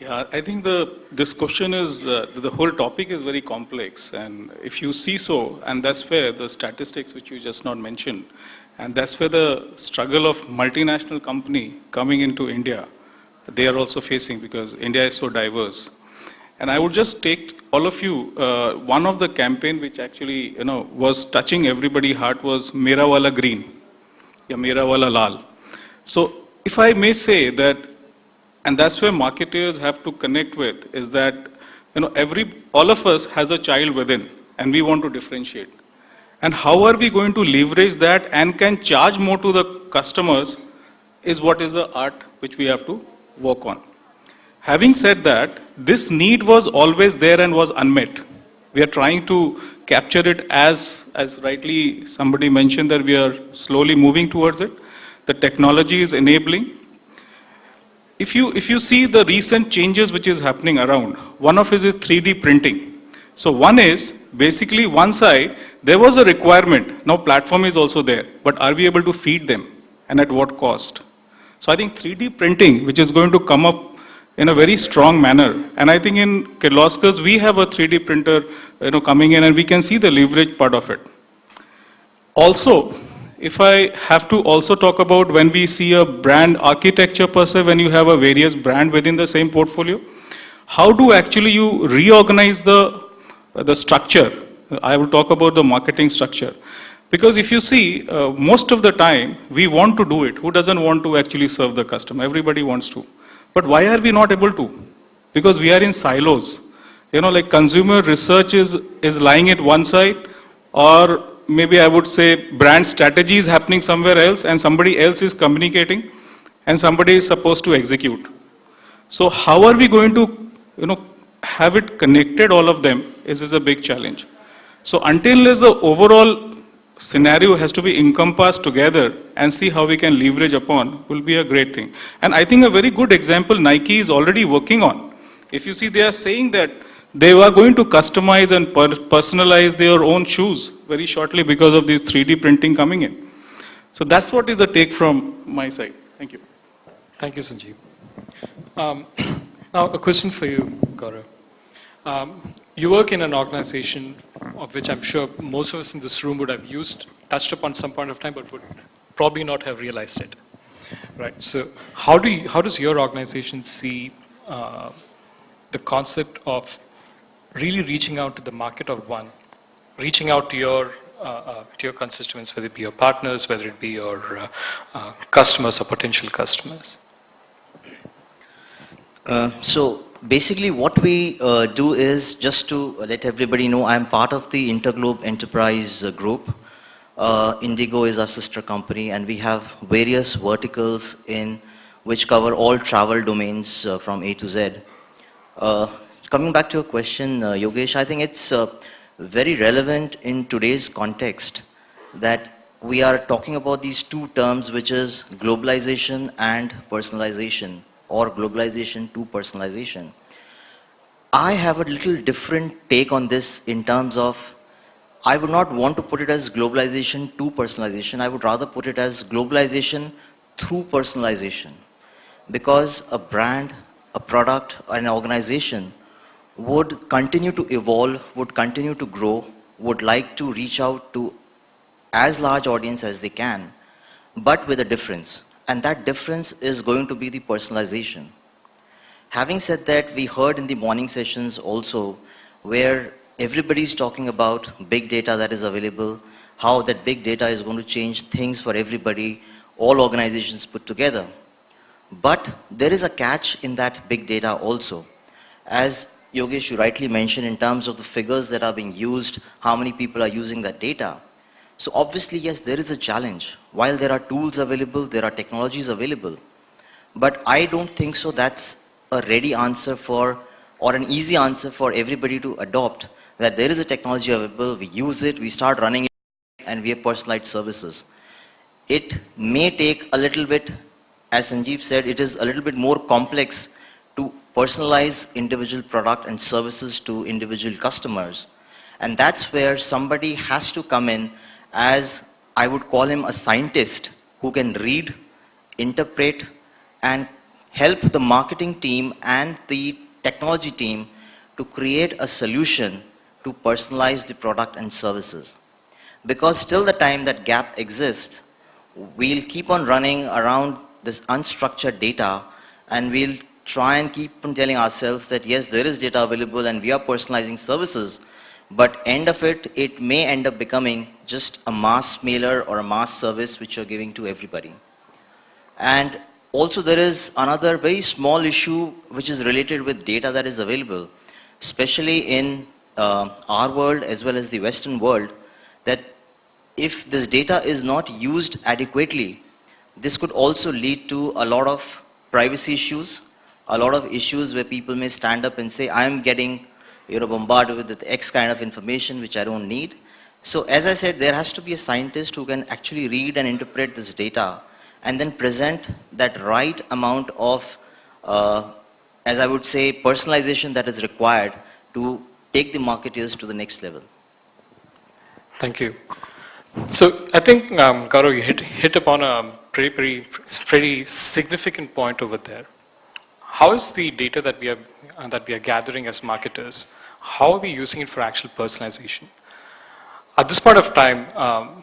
Yeah, I think this question is, the whole topic is very complex. And if you see so, and that's where the statistics which you just not mentioned, and that's where the struggle of multinational company coming into India, they are also facing because India is so diverse. And I would just take all of you, one of the campaign which actually, was touching everybody's heart was Mera Wala Green, ya Mera Wala Lal. So if I may say that, and that's where marketers have to connect with, is that, all of us has a child within, and we want to differentiate. And how are we going to leverage that and can charge more to the customers is what is the art which we have to work on. Having said that, this need was always there and was unmet. We are trying to capture it as rightly somebody mentioned that we are slowly moving towards it. The technology is enabling. If you see the recent changes which is happening around, one of it is 3D printing. So one is basically one side, there was a requirement. Now platform is also there, but are we able to feed them and at what cost? So I think 3D printing, which is going to come up in a very strong manner. And I think in Kirloskar, we have a 3D printer coming in and we can see the leverage part of it. Also, if I have to also talk about when we see a brand architecture per se, when you have a various brand within the same portfolio, how do actually you reorganize the structure? I will talk about the marketing structure. Because if you see, most of the time, we want to do it. Who doesn't want to actually serve the customer? Everybody wants to. But why are we not able to? Because we are in silos. Like consumer research is lying at one side, or maybe I would say brand strategy is happening somewhere else and somebody else is communicating and somebody is supposed to execute. So how are we going to, have it connected, all of them, is a big challenge. So until the overall scenario has to be encompassed together and see how we can leverage upon will be a great thing. And I think a very good example Nike is already working on. If you see, they are saying that they are going to customize and personalize their own shoes very shortly because of this 3D printing coming in. So that's what is the take from my side. Thank you. Thank you, Sanjeev. Now, a question for you, Gaurav. You work in an organization of which I'm sure most of us in this room would have touched upon some point of time, but would probably not have realized it. Right. So, how does your organization see the concept of really reaching out to the market of one, reaching out to your constituents, whether it be your partners, whether it be your customers or potential customers? So basically what we do is, just to let everybody know, I'm part of the Interglobe Enterprise Group. Indigo is our sister company, and we have various verticals in which cover all travel domains from A to Z. Coming back to your question, Yogesh, I think it's very relevant in today's context that we are talking about these two terms, which is globalization and personalization, or globalization to personalization. I have a little different take on this in terms of, I would not want to put it as globalization to personalization. I would rather put it as globalization through personalization. Because a brand, a product, or an organization would continue to evolve, would continue to grow, would like to reach out to as large audience as they can, but with a difference. And that difference is going to be the personalization. Having said that, we heard in the morning sessions also where everybody's talking about big data that is available, how that big data is going to change things for everybody, all organizations put together. But there is a catch in that big data also. As Yogesh, you rightly mentioned in terms of the figures that are being used, how many people are using that data. So obviously, yes, there is a challenge. While there are tools available, there are technologies available. But I don't think so that's a ready answer for, or an easy answer for everybody to adopt, that there is a technology available, we use it, we start running it, and we have personalized services. It may take a little bit, as Sanjeev said, it is a little bit more complex to personalize individual product and services to individual customers. And that's where somebody has to come in as, I would call him, a scientist who can read, interpret, and help the marketing team and the technology team to create a solution to personalize the product and services. Because till the time that gap exists, we'll keep on running around this unstructured data, and we'll try and keep on telling ourselves that yes, there is data available and we are personalizing services, but end of it, it may end up becoming just a mass mailer or a mass service which you're giving to everybody. And also there is another very small issue which is related with data that is available, especially in our world as well as the Western world, that if this data is not used adequately, this could also lead to a lot of privacy issues, a lot of issues where people may stand up and say, I'm getting bombarded with X kind of information which I don't need. So as I said, there has to be a scientist who can actually read and interpret this data and then present that right amount of, as I would say, personalization that is required to take the marketers to the next level. Thank you. So I think, Gaurav, you hit upon a pretty significant point over there. How is the data that we are gathering as marketers, how are we using it for actual personalization? At this point of time,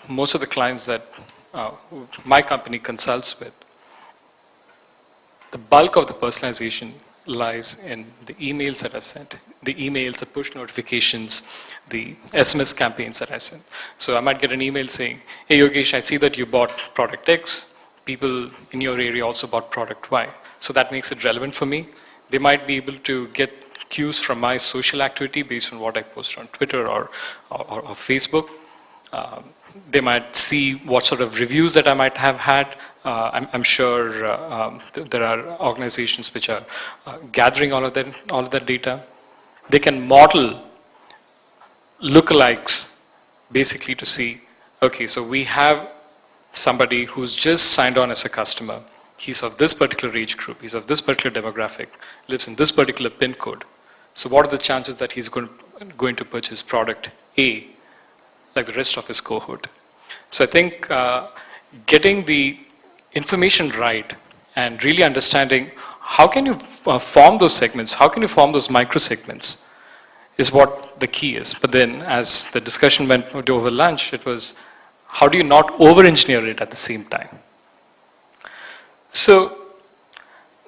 most of the clients that my company consults with, the bulk of the personalization lies in the emails that are sent, the emails, the push notifications, the SMS campaigns that I send. So I might get an email saying, hey Yogesh, I see that you bought product X, people in your area also bought product Y. So that makes it relevant for me. They might be able to get cues from my social activity based on what I post on Twitter or Facebook. They might see what sort of reviews that I might have had. I'm sure there are organizations which are gathering all of that data. They can model lookalikes basically to see, okay, so we have somebody who's just signed on as a customer. He's of this particular age group, he's of this particular demographic, lives in this particular PIN code. So what are the chances that he's going to purchase product A like the rest of his cohort? So I think getting the information right and really understanding how can you form those segments, how can you form those micro segments is what the key is. But then as the discussion went over lunch, it was how do you not over-engineer it at the same time? So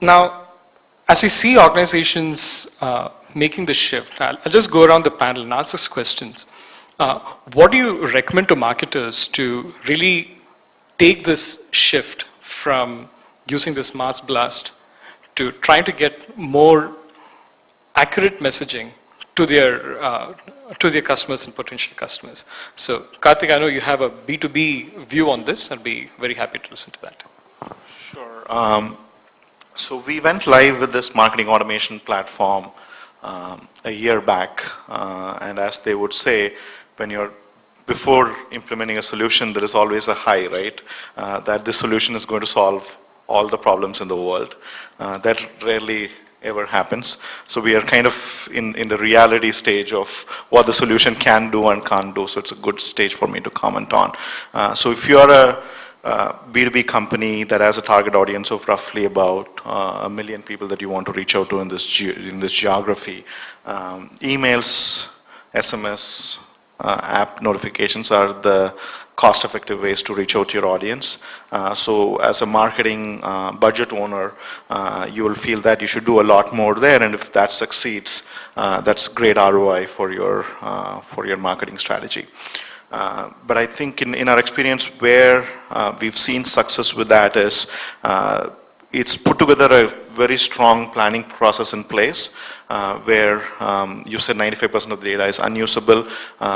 now, as we see organizations making the shift, I'll just go around the panel and ask us questions. What do you recommend to marketers to really take this shift from using this mass blast to trying to get more accurate messaging to their customers and potential customers? So Karthik, I know you have a B2B view on this. I'd be very happy to listen to that. Sure. So we went live with this marketing automation platform a year back, and as they would say, before implementing a solution, there is always a high, right? That this solution is going to solve all the problems in the world. That rarely ever happens. So we are kind of in the reality stage of what the solution can do and can't do. So it's a good stage for me to comment on. So if you are a B2B company that has a target audience of roughly about 1 million people that you want to reach out to in this geography, emails, SMS, app notifications are the cost-effective ways to reach out to your audience. So as a marketing budget owner, you will feel that you should do a lot more there, and if that succeeds, that's great ROI for your marketing strategy. But I think in our experience where we've seen success with that is it's put together a very strong planning process in place where you said 95% of the data is unusable.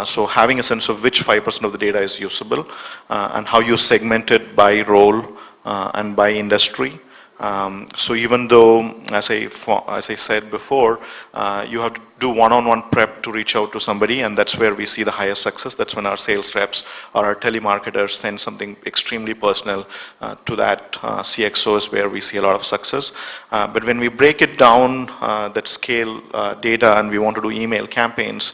So having a sense of which 5% of the data is usable and how you segment it by role and by industry. So even though, as I said before, you have to do one-on-one prep to reach out to somebody, and that's where we see the highest success. That's when our sales reps or our telemarketers send something extremely personal to that CXO is where we see a lot of success. But when we break it down, that scale data, and we want to do email campaigns,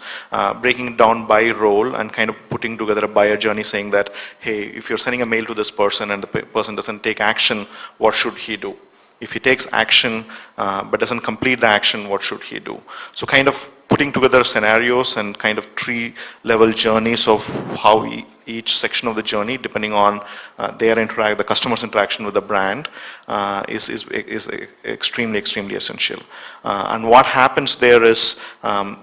breaking it down by role and kind of putting together a buyer journey saying that, hey, if you're sending a mail to this person and the person doesn't take action, what should he do? If he takes action but doesn't complete the action, what should he do? So kind of putting together scenarios and kind of tree-level journeys of how each section of the journey, depending on the customer's interaction with the brand, is extremely essential. And what happens there is,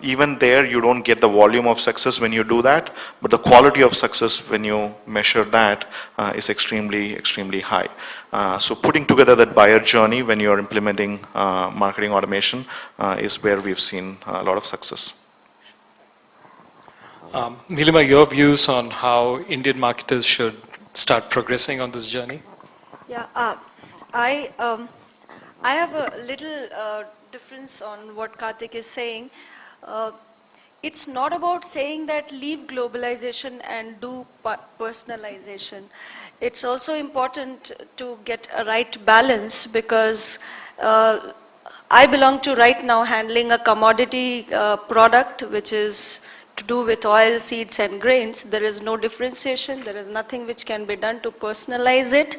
even there you don't get the volume of success when you do that, but the quality of success when you measure that is extremely high. So putting together that buyer journey when you're implementing marketing automation is where we've seen a lot of success. Nilima, your views on how Indian marketers should start progressing on this journey? Yeah, I have a little difference on what Karthik is saying. It's not about saying that leave globalization and do personalization. It's also important to get a right balance, because I belong to right now handling a commodity product which is to do with oil, seeds and grains. There is no differentiation. There is nothing which can be done to personalize it.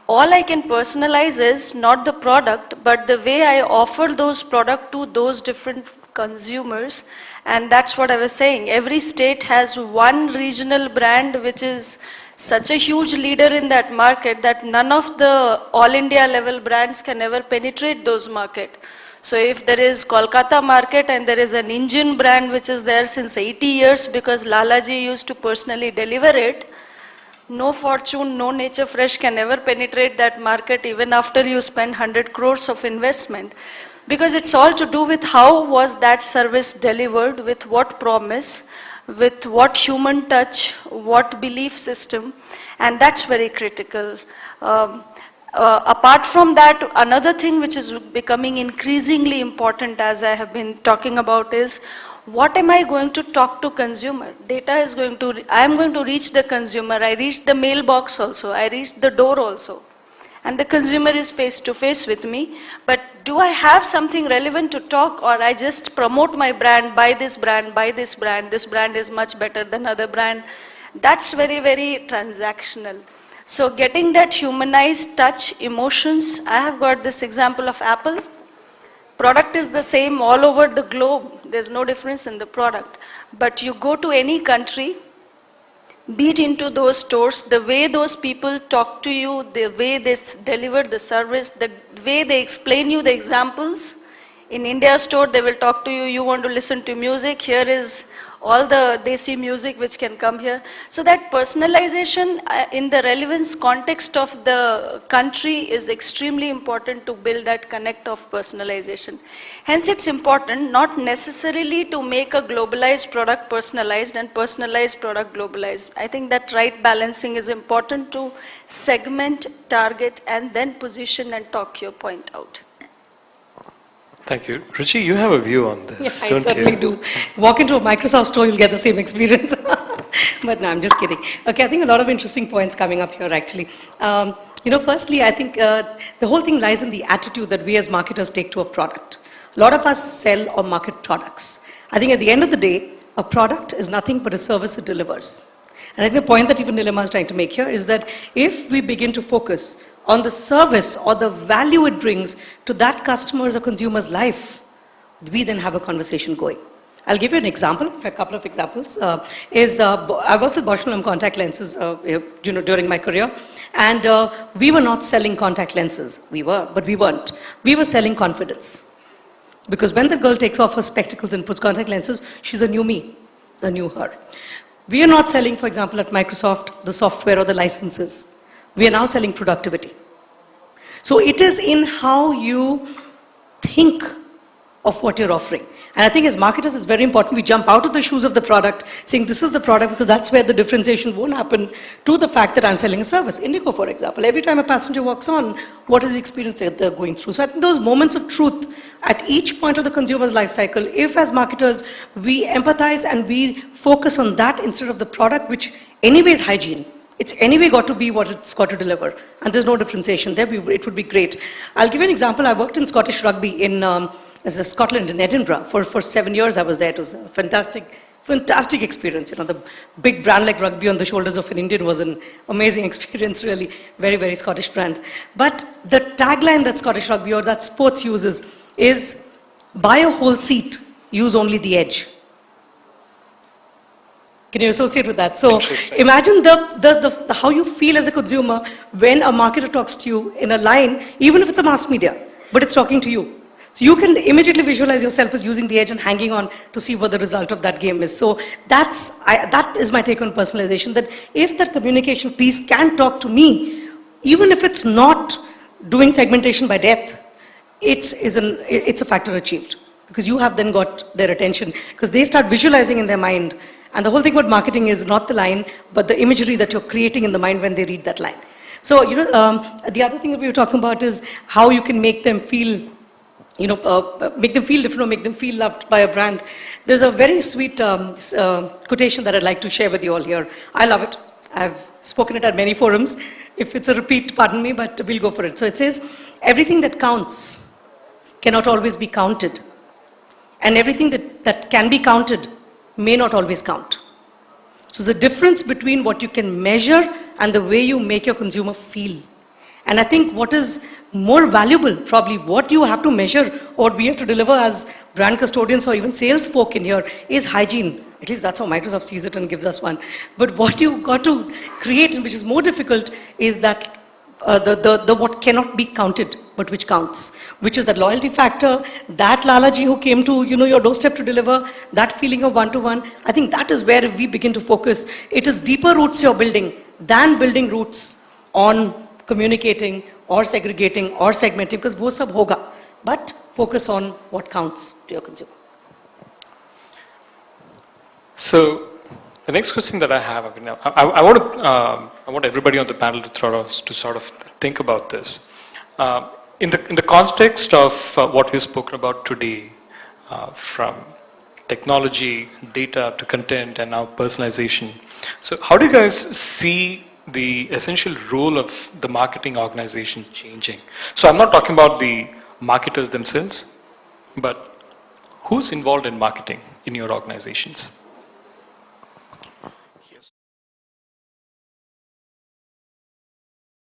All I can personalize is not the product, but the way I offer those products to those different consumers. And that's what I was saying. Every state has one regional brand which is such a huge leader in that market that none of the all India level brands can ever penetrate those markets. So if there is Kolkata market and there is an Indian brand which is there since 80 years because Lalaji used to personally deliver it, no Fortune, no Nature Fresh can ever penetrate that market even after you spend 100 crores of investment. Because it's all to do with how was that service delivered, with what promise, with what human touch, what belief system, and that's very critical. Apart from that, another thing which is becoming increasingly important, as I have been talking about, is what am I going to talk to consumer? Data is going to, I am going to reach the consumer. I reach the mailbox also. I reach the door also. And the consumer is face to face with me. But do I have something relevant to talk, or I just promote my brand, buy this brand, this brand is much better than other brand? That's very transactional. So getting that humanized touch, emotions, I have got this example of Apple. Product is the same all over the globe. There's no difference in the product. But you go to any country, beat into those stores, the way those people talk to you, the way they deliver the service, the way they explain you the examples. In India store, they will talk to you, you want to listen to music, here is all the desi music which can come here. So that personalization in the relevance context of the country is extremely important to build that connect of personalization. Hence it's important not necessarily to make a globalized product personalized and personalized product globalized. I think that right balancing is important to segment, target, and then position and talk your point out. Thank you. Ruchi, you have a view on this, Yes, I don't certainly you? do. Walk into a Microsoft store, you'll get the same experience. But no, I'm just kidding. Okay, I think a lot of interesting points coming up here, actually. Firstly, I think the whole thing lies in the attitude that we as marketers take to a product. A lot of us sell or market products. I think at the end of the day, a product is nothing but a service it delivers. And I think the point that even Nilima is trying to make here is that if we begin to focus on the service or the value it brings to that customer's or consumer's life, we then have a conversation going. I'll give you an example, a couple of examples. I worked with Bausch & Lomb contact lenses during my career, and we were not selling contact lenses. But we weren't. We were selling confidence. Because when the girl takes off her spectacles and puts contact lenses, she's a new me, a new her. We are not selling, for example, at Microsoft, the software or the licenses. We are now selling productivity. So it is in how you think of what you're offering. And I think as marketers, it's very important we jump out of the shoes of the product, saying this is the product, because that's where the differentiation won't happen, to the fact that I'm selling a service. Indigo, for example, every time a passenger walks on, what is the experience that they're going through? So I think those moments of truth at each point of the consumer's life cycle, if as marketers we empathize and we focus on that instead of the product, which anyway is hygiene. It's anyway got to be what it's got to deliver. And there's no differentiation there. It would be great. I'll give you an example. I worked in Scottish rugby in Scotland, in Edinburgh. For 7 years I was there. It was a fantastic fantastic experience. You know, the big brand like Rugby on the shoulders of an Indian was an amazing experience, really. Very, very Scottish brand. But the tagline that Scottish Rugby or that sports uses is, buy a whole seat, use only the edge. Can you associate with that? So imagine how you feel as a consumer when a marketer talks to you in a line, even if it's a mass media, but it's talking to you. So you can immediately visualize yourself as using the edge and hanging on to see what the result of that game is. So that is my take on personalization, that if that communication piece can talk to me, even if it's not doing segmentation by death, it's a factor achieved. Because you have then got their attention, because they start visualizing in their mind. And the whole thing about marketing is not the line, but the imagery that you're creating in the mind when they read that line. So, you know, the other thing that we were talking about is how you can make them feel, you know, make them feel different or make them feel loved by a brand. There's a very sweet quotation that I'd like to share with you all here. I love it. I've spoken it at many forums. If it's a repeat, pardon me, but we'll go for it. So it says, everything that counts cannot always be counted. And everything that can be counted may not always count. So the difference between what you can measure and the way you make your consumer feel. And I think what is more valuable, probably what you have to measure or we have to deliver as brand custodians or even sales folk in here is hygiene. At least that's how Microsoft sees it and gives us one. But what you got to create, and which is more difficult, is that the what cannot be counted, but which counts, which is that loyalty factor, that Lalaji who came to, you know, your doorstep to deliver, that feeling of one-to-one. I think that is where we begin to focus. It is deeper roots you're building than building roots on communicating or segregating or segmenting, because wo sab hoga. But focus on what counts to your consumer. So the next question that I have, I want everybody on the panel to sort of think about this. In the context of what we've spoken about today, from technology, data to content, and now personalization. So how do you guys see the essential role of the marketing organization changing? So I'm not talking about the marketers themselves, but who's involved in marketing in your organizations?